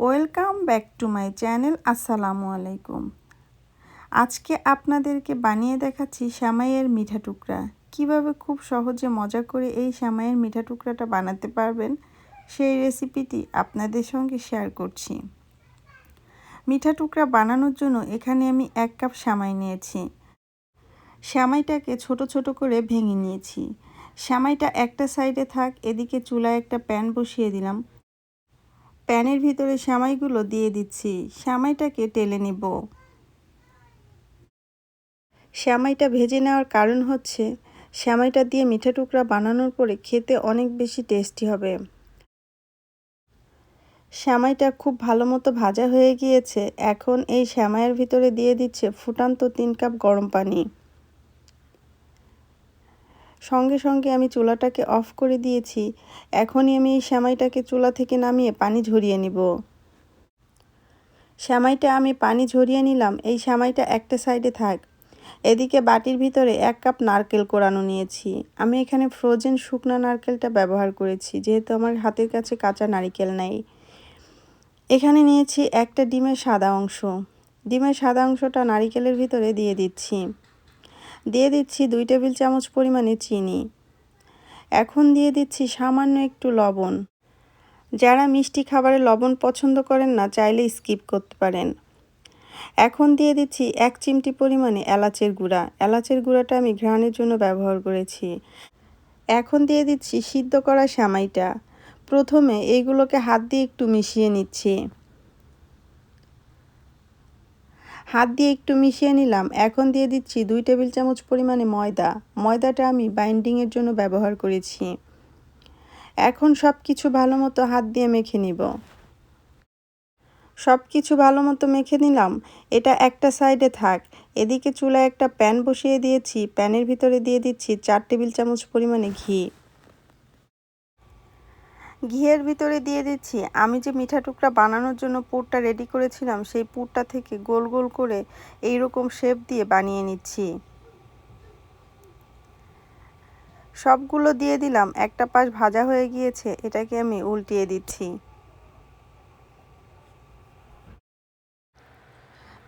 Welcome back to my channel. আসসালামু আলাইকুম। আজকে আপনাদেরকে বানিয়ে দেখাচ্ছি সেমাইয়ের মিঠা টুকরা। কিভাবে খুব সহজে মজা করে এই সেমাইয়ের মিঠা টুকরাটা বানাতে পারবেন সেই রেসিপিটি আপনাদের সঙ্গে শেয়ার করছি। মিঠা টুকরা বানানোর জন্য এখানে আমি 1 কাপ সেমাই নিয়েছি। সেমাইটাকে ছোট ছোট করে ভেঙে নিয়েছি। সেমাইটা একটা সাইডে থাক, এদিকে চুলায় একটা প্যান বসিয়ে দিলাম। প্যানের ভিতরে সেমাইগুলো দিয়ে দিচ্ছি। সেমাইটাকে টেলে নিব। সেমাইটা ভেজে নেওয়ার কারণ হচ্ছে সেমাইটা দিয়ে মিঠা টুকরা বানানোর পরে খেতে অনেক বেশি টেস্টি হবে। সেমাইটা খুব ভালো মতো ভাজা হয়ে গিয়েছে। এখন এই সেমাইয়ের ভিতরে দিয়ে দিচ্ছে ফুটান্ত 3 কাপ গরম পানি। সঙ্গে সঙ্গে আমি চুলাটাকে অফ করে দিয়েছি। এখনই আমি এই সেমাইটাকে চুলা থেকে নামিয়ে পানি ঝরিয়ে নিব। সেমাইটা আমি পানি ঝরিয়ে নিলাম। এই সেমাইটা একটা সাইডে থাক। এদিকে বাটির ভিতরে 1 কাপ নারকেল কোরানো নিয়েছি। আমি এখানে ফ্রোজেন শুকনা নারকেলটা ব্যবহার করেছি, যেহেতু আমার হাতের কাছে কাঁচা নারকেল নেই। এখানে নিয়েছি একটা ডিমের সাদা অংশ। ডিমের সাদা অংশটা নারকেলের ভিতরে দিয়ে দিচ্ছি। দিয়ে দিচ্ছি 2 টেবিল চামচ পরিমাণে চিনি। এখন দিয়ে দিচ্ছি সামান্য একটু লবণ। যারা মিষ্টি খাবারে লবণ পছন্দ করেন না, চাইলে স্কিপ করতে পারেন। এখন দিয়ে দিচ্ছি 1 চিমটি পরিমাণে এলাচের গুঁড়া। এলাচের গুঁড়াটা আমি ঘ্রাণের জন্য ব্যবহার করেছি। এখন দিয়ে দিচ্ছি সিদ্ধ করা সেমাইটা। প্রথমে এইগুলোকে হাত দিয়ে একটু মিশিয়ে নিচ্ছি। হাত দিয়ে একটু মিশিয়ে নিলাম। এখন দিয়ে দিচ্ছি 2 টেবিল চামচ পরিমাণে ময়দা। ময়দাটা আমি বাইন্ডিংয়ের জন্য ব্যবহার করেছি। এখন সব কিছু ভালো মতো হাত দিয়ে মেখে নিব। সব কিছু ভালো মতো মেখে নিলাম। এটা একটা সাইডে থাক। এদিকে চুলায় একটা প্যান বসিয়ে দিয়েছি। প্যানের ভিতরে দিয়ে দিচ্ছি 4 টেবিল চামচ পরিমাণে ঘি। ঘিয়ের ভিতরে দিয়ে দিচ্ছি আমি যে মিঠা টুকরা বানানোর জন্য পুরটা রেডি করেছিলাম, সেই পুরটা থেকে গোল গোল করে এইরকম শেপ দিয়ে বানিয়ে নিচ্ছি। সবগুলো দিয়ে দিলাম। একটা পাশ ভাজা হয়ে গিয়েছে, এটাকে আমি উল্টিয়ে দিচ্ছি।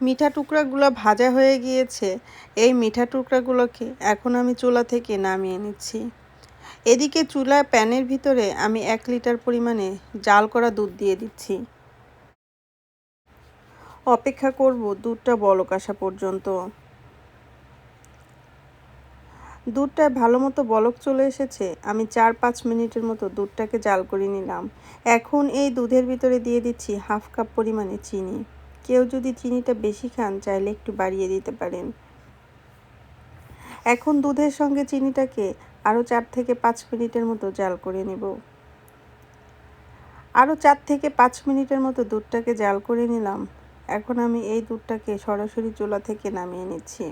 মিঠা টুকরাগুলো ভাজা হয়ে গিয়েছে। এই মিঠা টুকরাগুলোকে এখন আমি চুলা থেকে নামিয়ে নিচ্ছি। এদিকে চুলায় প্যানের ভিতরে আমি 1 লিটার পরিমাণে জাল করা দুধ দিয়ে দিচ্ছি। অপেক্ষা করব দুধটা বলক আসা পর্যন্ত। দুধটা ভালো মতো বলক চলে এসেছে। আমি 4-5 মিনিটের মতো দুধটাকে জাল করে নিলাম। এখন এই দুধের ভিতরে দিয়ে দিচ্ছি 1/2 কাপ পরিমাণে চিনি। কেউ যদি চিনিটা বেশি খান, চাইলে একটু বাড়িয়ে দিতে পারেন। এখন দুধের সঙ্গে চিনিটাকে আরও 4 থেকে 5 মিনিটের মতো জাল করে নেব। আরও 4 থেকে 5 মিনিটের মতো দুধটাকে জাল করে নিলাম। এখন আমি এই দুধটাকে সরাসরি চুলা থেকে নামিয়ে নিচ্ছি।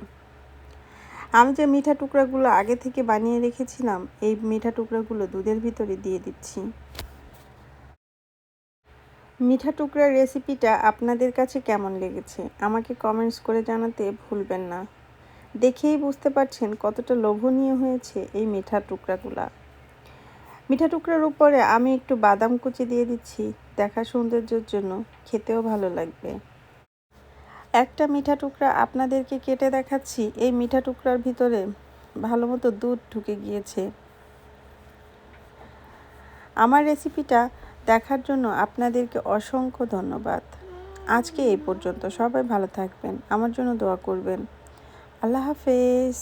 আমি যে মিঠা টুকরাগুলো আগে থেকে বানিয়ে রেখেছিলাম, এই মিঠা টুকরাগুলো দুধের ভিতরে দিয়ে দিচ্ছি। মিঠা টুকরার রেসিপিটা আপনাদের কাছে কেমন লেগেছে আমাকে কমেন্টস করে জানাতে ভুলবেন না। দেখেই বুঝতে পারছেন কতটা লোভনীয় হয়েছে এই মিঠা টুকরাগুলা। মিঠা টুকরার উপরে আমি একটু বাদাম কুচি দিয়ে দিচ্ছি, দেখা সৌন্দর্যের জন্য। খেতেও ভালো লাগবে। একটা মিঠা টুকরা আপনাদেরকে কেটে দেখাচ্ছি। এই মিঠা টুকরার ভিতরে ভালো মতো দুধ ঢুকে গিয়েছে। আমার রেসিপিটা দেখার জন্য আপনাদেরকে অসংখ্য ধন্যবাদ। আজকে এই পর্যন্ত। সবাই ভালো থাকবেন, আমার জন্য দোয়া করবেন। আল্লাহ হাফেজ।